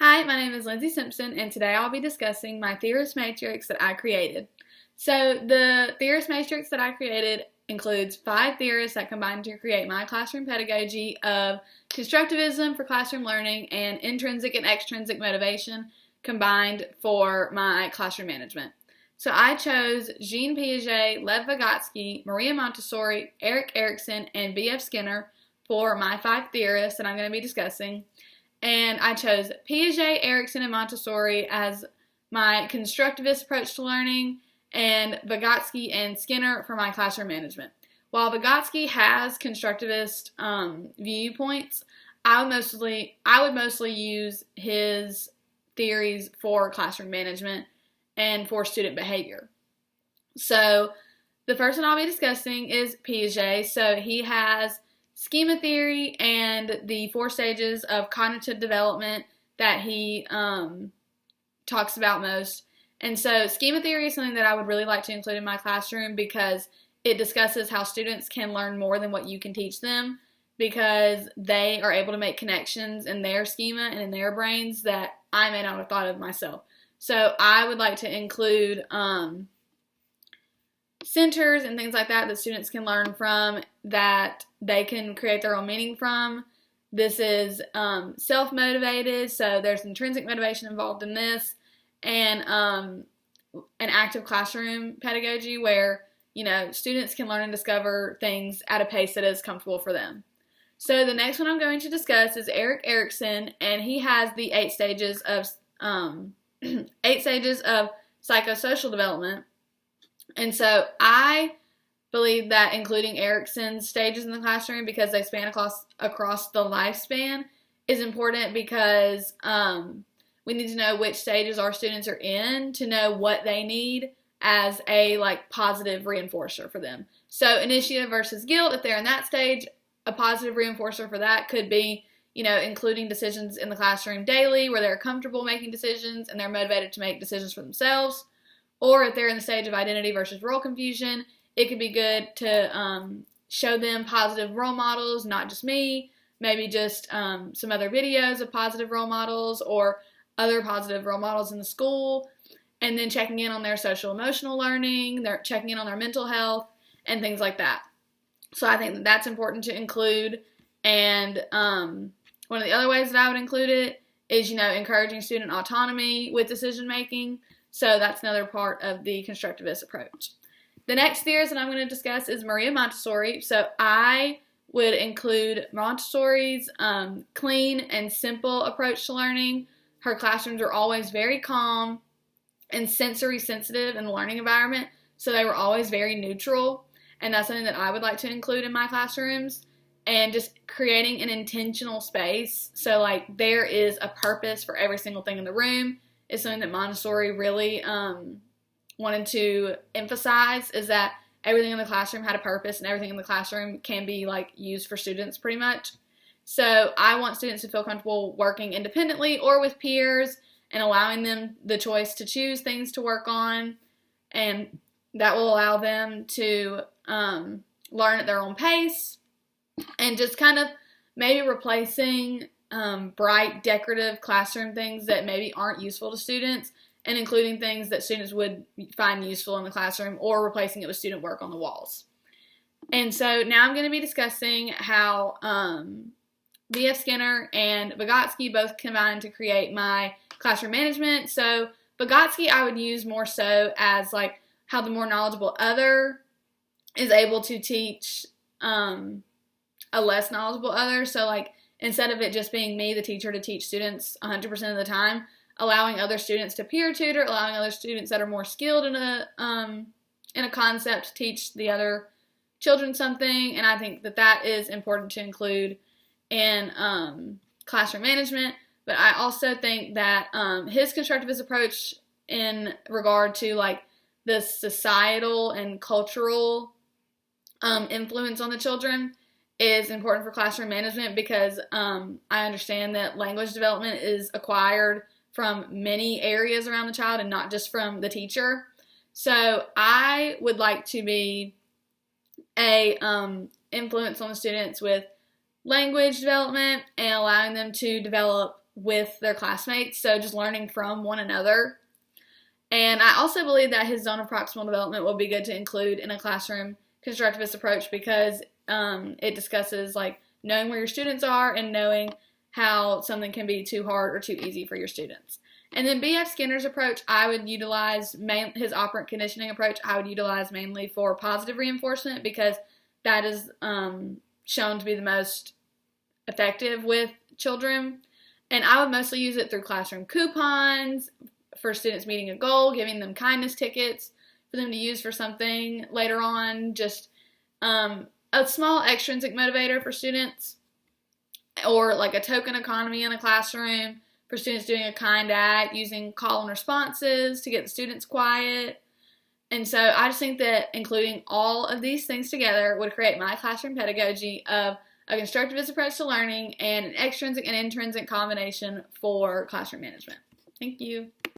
Hi, my name is Lindsay Simpson, and today I'll be discussing my Theorist Matrix that I created. So the Theorist Matrix that I created includes 5 theorists that combine to create my classroom pedagogy of constructivism for classroom learning and intrinsic and extrinsic motivation combined for my classroom management. So I chose Jean Piaget, Lev Vygotsky, Maria Montessori, Erik Erikson, and B.F. Skinner for my 5 theorists that I'm going to be discussing. And I chose Piaget, Erikson, and Montessori as my constructivist approach to learning, and Vygotsky and Skinner for my classroom management. While Vygotsky has constructivist viewpoints, I would mostly use his theories for classroom management and for student behavior. So the first one I'll be discussing is Piaget. So he has schema theory and the 4 stages of cognitive development that he talks about most. And so schema theory is something that I would really like to include in my classroom because it discusses how students can learn more than what you can teach them because they are able to make connections in their schema and in their brains that I may not have thought of myself. So I would like to include centers and things like that students can learn from, that they can create their own meaning from. This is self-motivated, so there's intrinsic motivation involved in this, and an active classroom pedagogy where, students can learn and discover things at a pace that is comfortable for them. So the next one I'm going to discuss is Erik Erikson, and he has the 8 stages of 8 stages of psychosocial development. And so I believe that including Erikson's stages in the classroom, because they span across the lifespan, is important because we need to know which stages our students are in to know what they need as a positive reinforcer for them. So initiative versus guilt, if they're in that stage, a positive reinforcer for that could be, including decisions in the classroom daily where they're comfortable making decisions and they're motivated to make decisions for themselves. Or if they're in the stage of identity versus role confusion, it could be good to show them positive role models, not just me, maybe just some other videos of positive role models or other positive role models in the school, and then checking in on their social emotional learning, they're checking in on their mental health, and things like that. So I think that's important to include. And one of the other ways that I would include it is, encouraging student autonomy with decision making. So that's another part of the constructivist approach. The next theorist that I'm going to discuss is Maria Montessori. So I would include Montessori's clean and simple approach to learning. Her classrooms are always very calm and sensory sensitive in the learning environment. So they were always very neutral. And that's something that I would like to include in my classrooms. And just creating an intentional space. So there is a purpose for every single thing in the room. Is something that Montessori really wanted to emphasize, is that everything in the classroom had a purpose and everything in the classroom can be used for students pretty much. So I want students to feel comfortable working independently or with peers and allowing them the choice to choose things to work on, and that will allow them to learn at their own pace, and just kind of maybe replacing bright, decorative classroom things that maybe aren't useful to students and including things that students would find useful in the classroom, or replacing it with student work on the walls. And so now I'm going to be discussing how B.F. Skinner and Vygotsky both combined to create my classroom management. So Vygotsky I would use more so as how the more knowledgeable other is able to teach a less knowledgeable other. So instead of it just being me, the teacher, to teach students 100% of the time, allowing other students to peer tutor, allowing other students that are more skilled in a concept to teach the other children something. And I think that is important to include in classroom management. But I also think that his constructivist approach in regard to the societal and cultural influence on the children is important for classroom management, because I understand that language development is acquired from many areas around the child and not just from the teacher. So I would like to be a influence on the students with language development and allowing them to develop with their classmates, so just learning from one another. And I also believe that his zone of proximal development would be good to include in a classroom constructivist approach, because it discusses like knowing where your students are and knowing how something can be too hard or too easy for your students. And then B.F. Skinner's approach, I would utilize his operant conditioning approach. I would utilize mainly for positive reinforcement, because that is shown to be the most effective with children. And I would mostly use it through classroom coupons, for students meeting a goal, giving them kindness tickets for them to use for something later on, just a small extrinsic motivator for students, or like a token economy in a classroom for students doing a kind act, using call and responses to get the students quiet. And so I just think that including all of these things together would create my classroom pedagogy of a constructivist approach to learning and an extrinsic and intrinsic combination for classroom management. Thank you.